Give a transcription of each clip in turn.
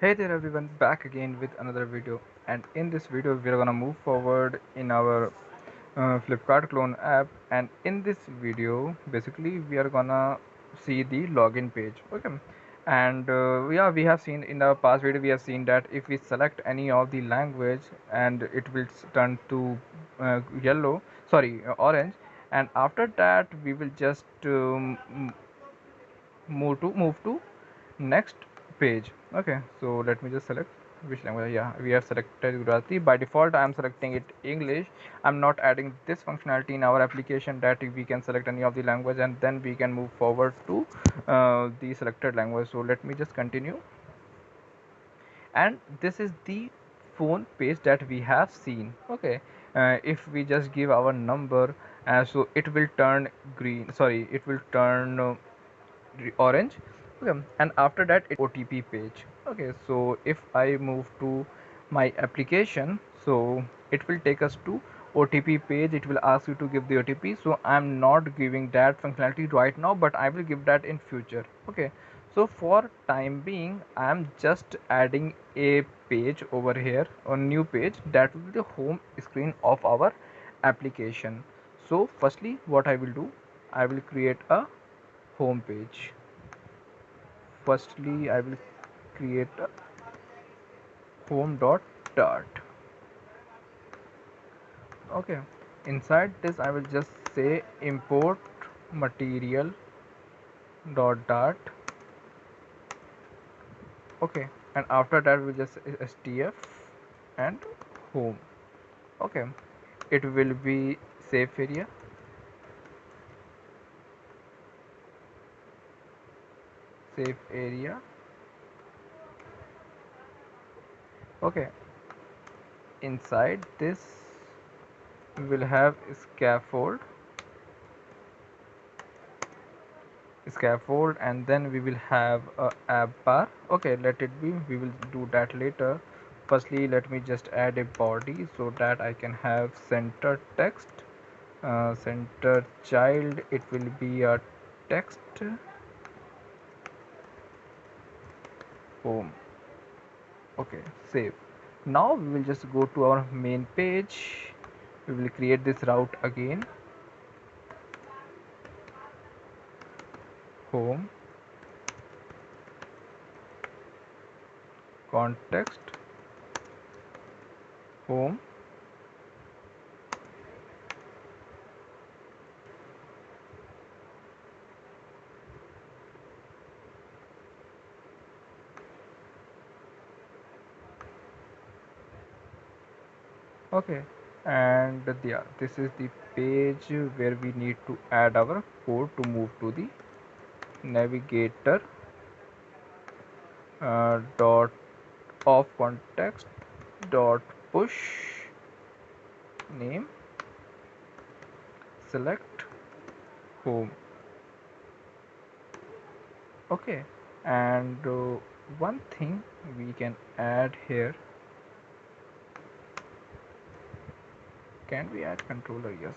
Hey there everyone, back again with another video, and in this video we are gonna move forward in our Flipkart clone app. And in this video basically we are gonna see the login page. Okay, and yeah, we have seen in the past video, we have seen that if we select any of the language, and it will turn to yellow, sorry, orange, and after that we will just move to next page. Okay, so let me just select which language. Yeah, we have selected Gujarati. By default I am selecting it English. I'm not adding this functionality in our application that we can select any of the language and then we can move forward to the selected language. So let me just continue, and this is the phone page that we have seen. Okay, if we just give our number, so it will turn green, sorry, it will turn orange. Okay, and after that it OTP page. Okay, so if I move to my application, so it will take us to OTP page. It will ask you to give the OTP, so I'm not giving that functionality right now, but I will give that in future. Okay, so for time being I'm just adding a page over here, a new page that will be the home screen of our application. So firstly what I will do, I will create a home page. Firstly I will create a home.dart. Okay, inside this I will just say import material dot dart. Okay, and after that we just stf and home. Okay, it will be safe area, safe area. Okay, inside this we will have scaffold, and then we will have a app bar. Okay, let it be, we will do that later. Firstly let me just add a body so that I can have center text, center child, it will be a text home. Okay, save. Now we will just go to our main page. We will create this route again, home, context, home. Okay, and yeah, this is the page where we need to add our code to move to the navigator, dot of context dot push name select home. Okay, and one thing we can add here, can we add controller? Yes,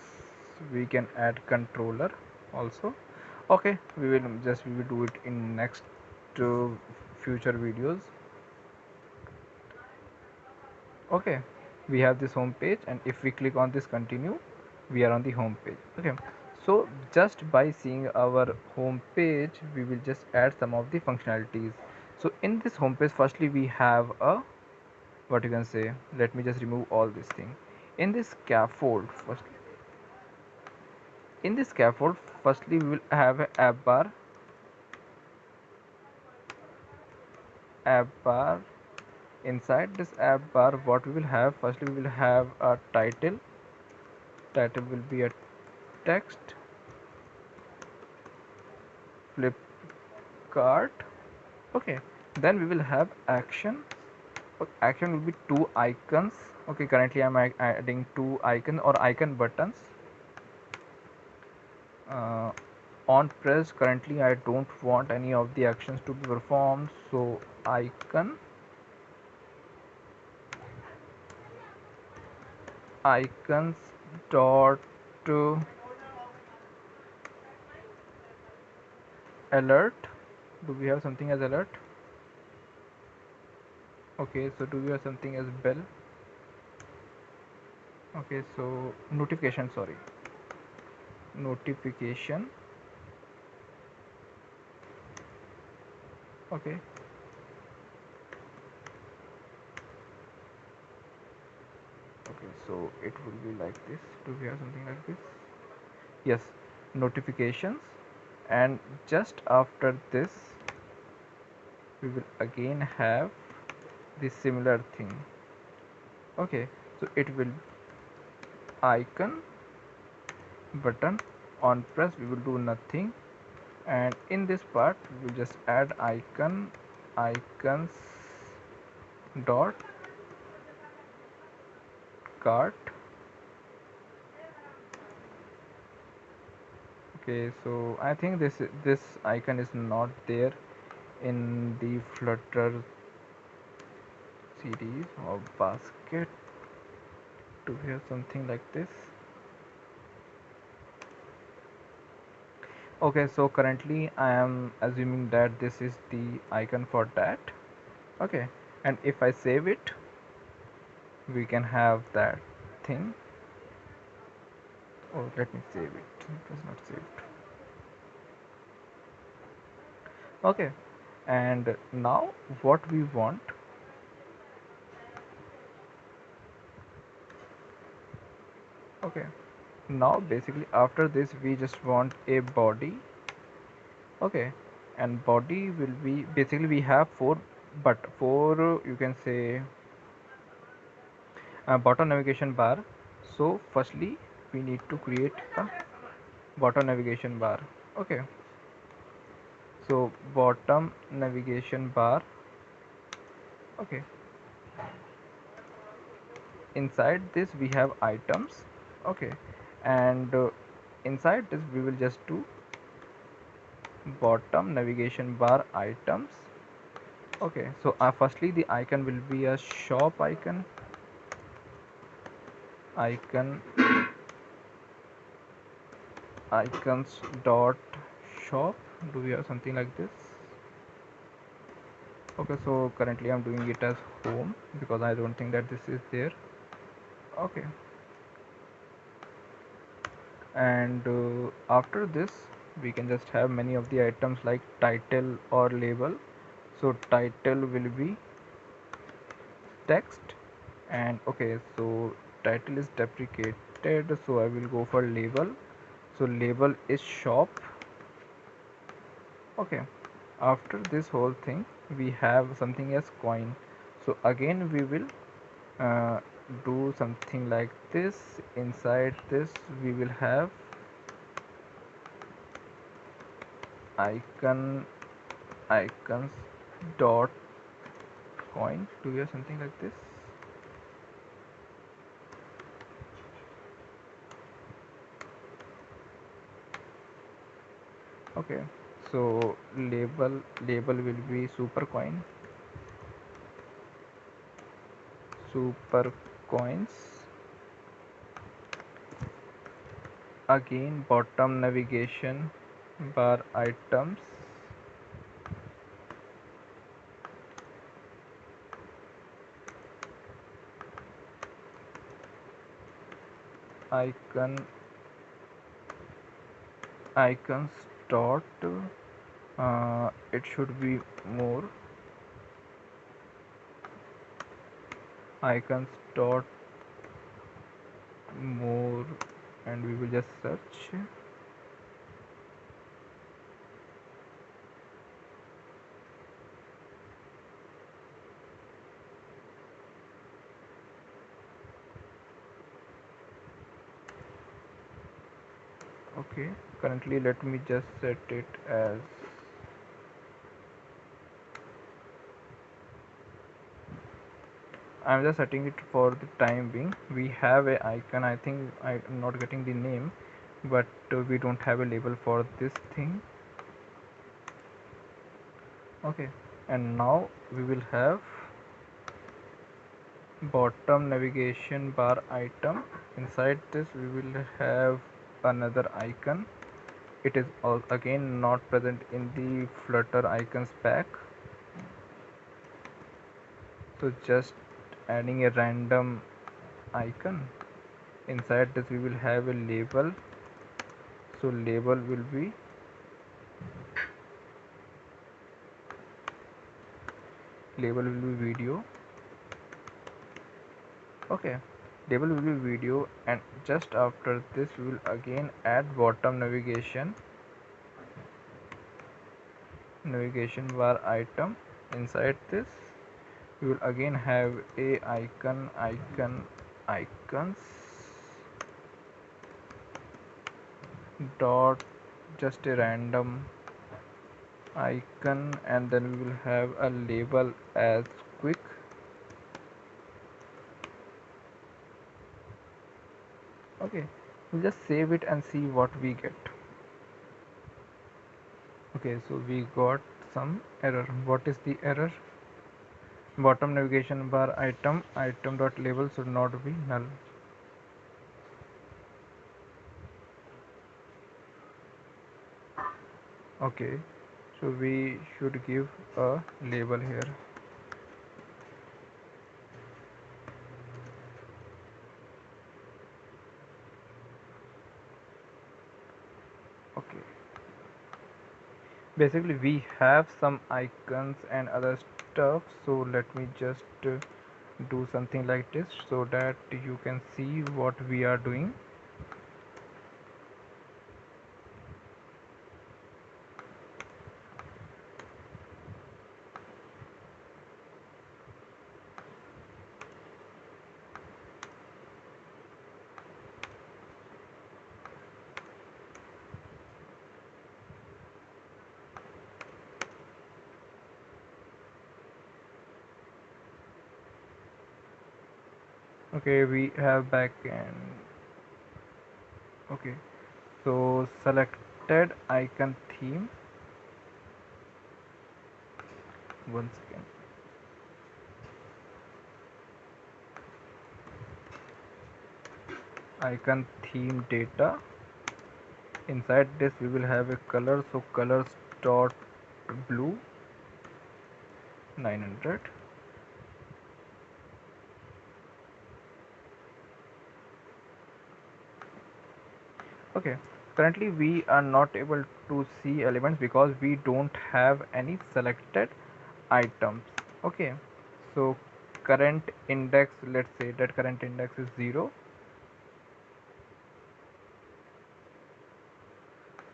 we can add controller also. Okay, we will do it in next uh, future videos. Okay, we have this home page, and if we click on this continue, we are on the home page. Okay, so just by seeing our home page we will just add some of the functionalities. So in this home page firstly we have a, what you can say, let me just remove all this thing. In this scaffold first, in this scaffold firstly we will have a app bar. Inside this app bar what we will have, firstly we will have a title will be a text Flipkart. Okay, then we will have action. Action will be two icons. Okay, currently I'm adding two icon or icon buttons. uh, on press, currently I don't want any of the actions to be performed, so icons dot alert. Do we have something as alert? Okay, so do you have something as bell? Okay, so notification, sorry, notification. Okay, okay, so it will be like this. Do we have something like this? Yes, notifications. And just after this we will again have the similar thing. Okay, so it will icon, button. On press we will do nothing, and in this part we will just add icon, icons dot cart. Okay, so I think this icon is not there in the Flutter series or basket. Do we have something like this? Okay, so currently I am assuming that this is the icon for that. Okay, and if I save it, we can have that thing. Oh, let me save it. It was not saved. Okay, and now what we want. Okay, now basically after this we just want a body. Okay, and body will be basically we have four, but four you can say bottom navigation bar. So firstly we need to create a bottom navigation bar. Okay, so bottom navigation bar. Okay, inside this we have items. Okay, and inside this we will just do bottom navigation bar items. Okay, so firstly the icon will be a shop icon, icon icons dot shop. Do we have something like this? Okay, so currently I'm doing it as home because I don't think that this is there. Okay, and after this we can just have many of the items like title or label. So title will be text, and okay, so title is deprecated, so I will go for label. So label is shop. Okay, after this whole thing we have something as coin. So again we will uh, do something like this. Inside this we will have icon, icons dot coin. Do you have something like this? Okay, so label will be super coin, super coins. Again bottom navigation bar items, icon, icons dot it should be more, icons dot more, and we will just search. Okay, currently let me just set it as I'm just setting it for the time being. We have a icon, I think I'm not getting the name, but we don't have a label for this thing. Okay, and now we will have bottom navigation bar item. Inside this we will have another icon. It is again not present in the Flutter icons pack. So just adding a random icon. Inside this we will have a label, so label will be video. Okay, label will be video, and just after this we will again add bottom navigation bar item. Inside this we will again have a icons dot, just a random icon, and then we will have a label as quick. Okay, we'll just save it and see what we get. Okay, so we got some error. What is the error? Bottom navigation bar item dot label should not be null. Okay, so we should give a label here. Okay, basically we have some icons and other stuff, so let me just do something like this so that you can see what we are doing. Okay, we have backend. Okay, so selected icon theme. One second. Icon theme data. Inside this we will have a color, so colors dot blue 900. Okay, currently we are not able to see elements because we don't have any selected items. Okay, so current index, let's say that current index is 0.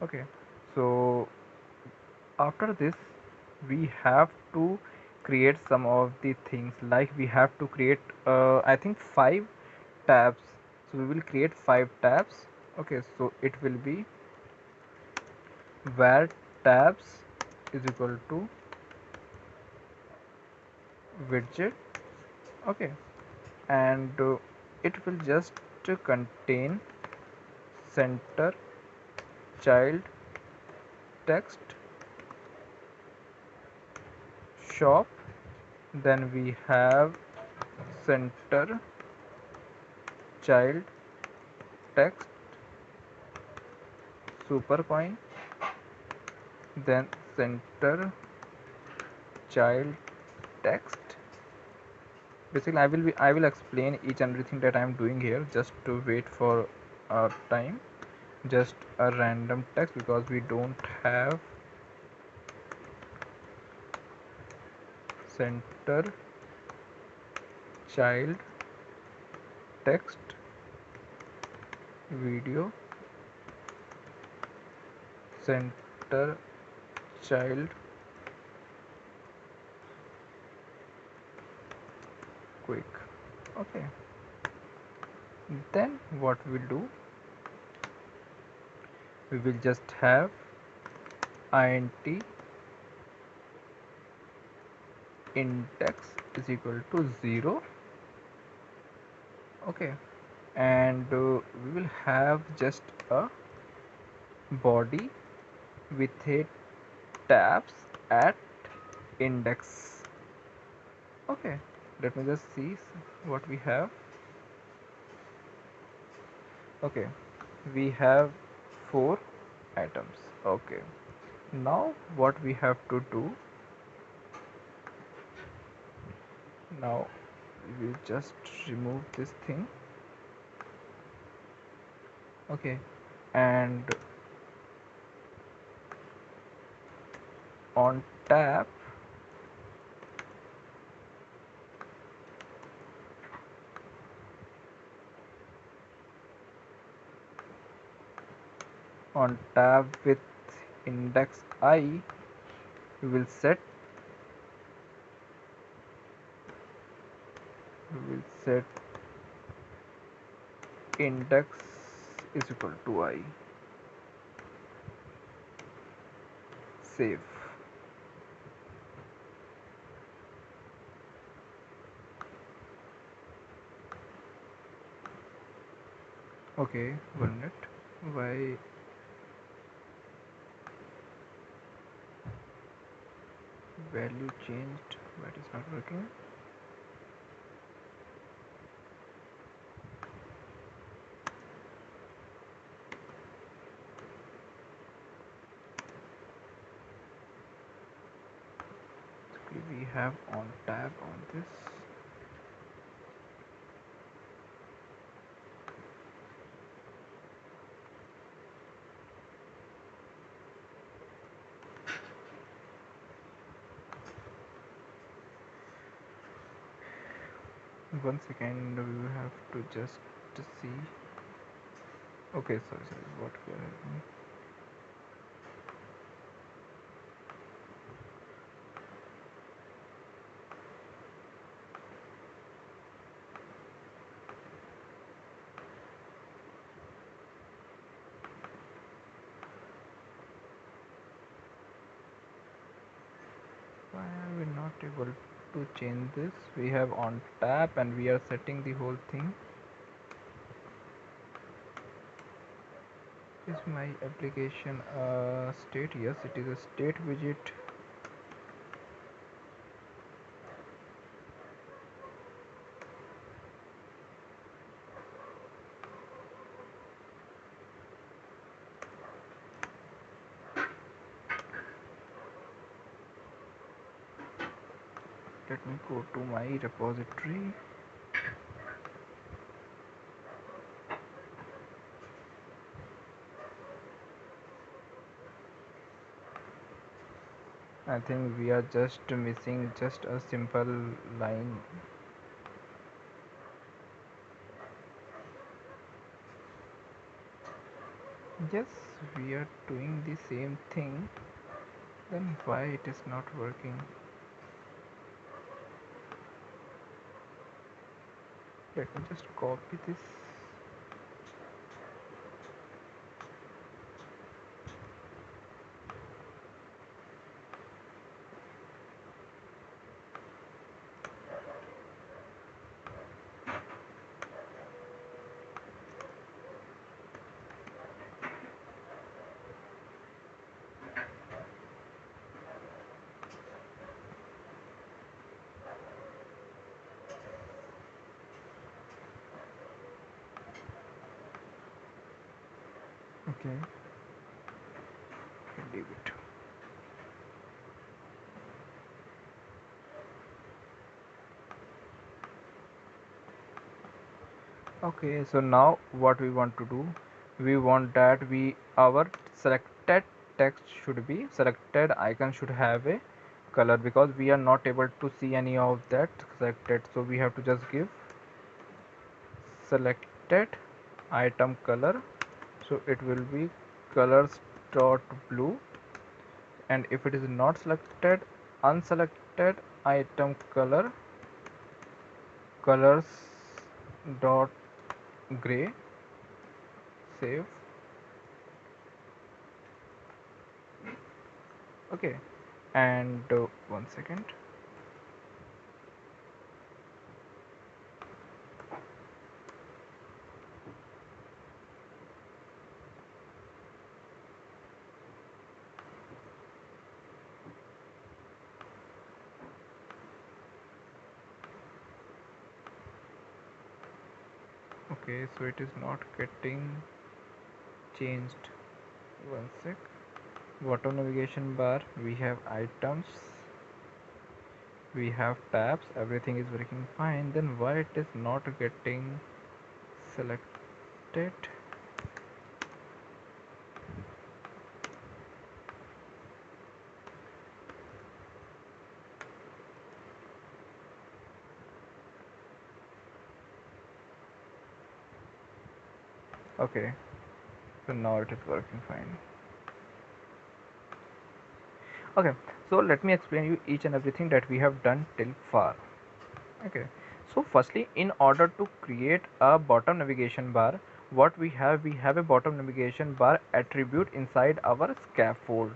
Okay, so after this we have to create some of the things, like we have to create I think 5 tabs. So we will create 5 tabs. Okay, so it will be where tabs is equal to widget. Okay, and it will just contain center child text shop, then we have center child text super coin, then center child text. Basically I will explain each and everything that I am doing here. Just to wait for time. Just a random text because we don't have center child text video center child quick. Okay, then what we'll do, we will just have int index is equal to 0. Okay, and we will have just a body with a tabs at index. Okay, let me just see what we have. Okay, we have 4 items. Okay, now what we have to do, Now we will just remove this thing. Okay, and on tab with index I, we will set index is equal to I. Save. Okay, 1 minute. Why value changed? Why it is not working? We have on tab on this. One second, we have to just see. Okay, sorry, what we are having. Why are we not able to change this? We have on tab and we are setting the whole thing. Is my application state? Yes, it is a state widget. Let me go to my repository. I think we are just missing just a simple line. Yes, we are doing the same thing. Then why it is not working? Let me just copy this. Okay, leave it. Okay, so now what we want to do, we want that our selected text should be selected icon should have a color, because we are not able to see any of that selected, so we have to just give selected item color, so it will be colors dot blue, and if it is not selected, unselected item color, colors dot gray. Save. Okay, and 1 second. Okay, so it is not getting changed. 1 sec. Bottom navigation bar, we have items, we have tabs, everything is working fine, then why it is not getting selected? Okay, so now it is working fine. Okay, so let me explain you each and everything that we have done till far. Okay, so firstly, in order to create a bottom navigation bar, what we have a bottom navigation bar attribute inside our scaffold.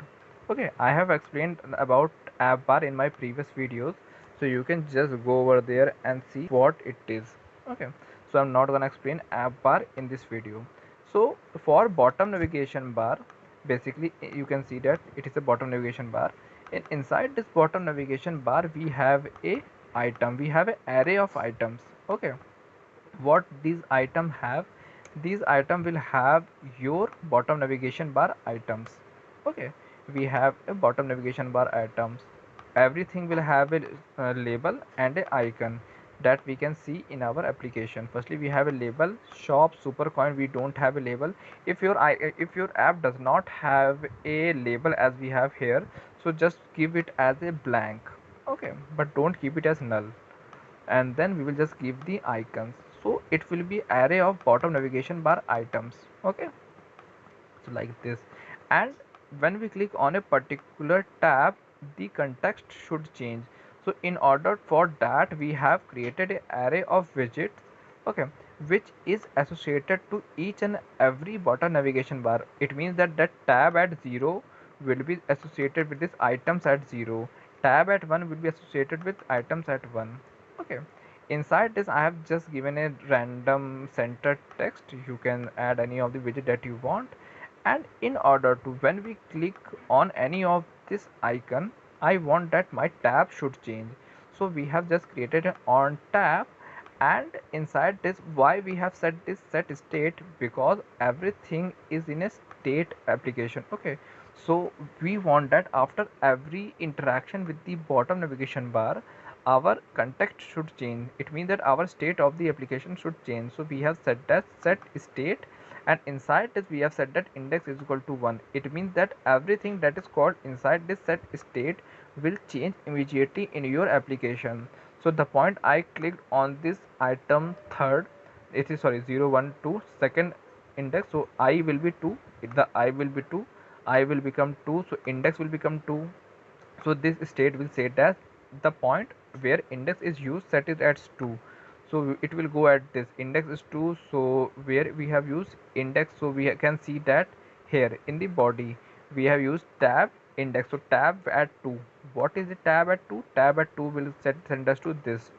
Okay, I have explained about app bar in my previous videos, so you can just go over there and see what it is. Okay, so I'm not gonna explain app bar in this video. So for bottom navigation bar, basically you can see that it is a bottom navigation bar, and inside this bottom navigation bar we have a item, we have an array of items. Okay, what these item have, these item will have your bottom navigation bar items. Okay, we have a bottom navigation bar items, everything will have a label and a icon that we can see in our application. Firstly, we have a label shop supercoin, we don't have a label. If your app does not have a label as we have here, so just give it as a blank. Okay, but don't keep it as null, and then we will just give the icons, so it will be array of bottom navigation bar items. Okay, so like this. And when we click on a particular tab, the context should change. So in order for that, we have created an array of widgets. Okay, which is associated to each and every bottom navigation bar. It means that that tab at 0 will be associated with this items at 0, tab at 1 will be associated with items at 1. Okay, inside this I have just given a random center text. You can add any of the widget that you want, and in order to, when we click on any of this icon, I want that my tab should change. So we have just created an on tab, and inside this, why we have set this set state, because everything is in a state application. Okay, so we want that after every interaction with the bottom navigation bar, our context should change. It means that our state of the application should change. So we have set that set state, and inside this we have set that index is equal to 1. It means that everything that is called inside this set state will change immediately in your application. So the point I clicked on this item third, it is sorry 0 1 2 second index, so I will be 2, the I will be 2, I will become 2, so index will become 2. So this state will say that the point where index is used set it at 2, so it will go at this index is 2. So where we have used index, so we can see that here in the body we have used tab index, so tab at 2. What is the tab at 2? Tab at 2 will send us to this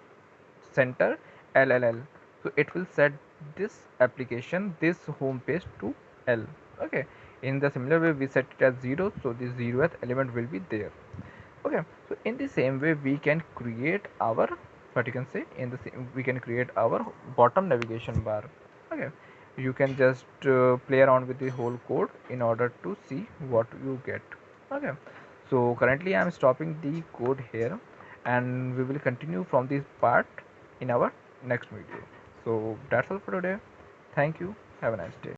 center LLL, so it will set this application, this home page to L. Okay, in the similar way we set it as 0, so the 0th element will be there. Okay, so in the same way we can create our, what you can say, in the same we can create our bottom navigation bar. Okay, you can just play around with the whole code in order to see what you get. Okay, so currently I am stopping the code here, and we will continue from this part in our next video. So that's all for today. Thank you, have a nice day.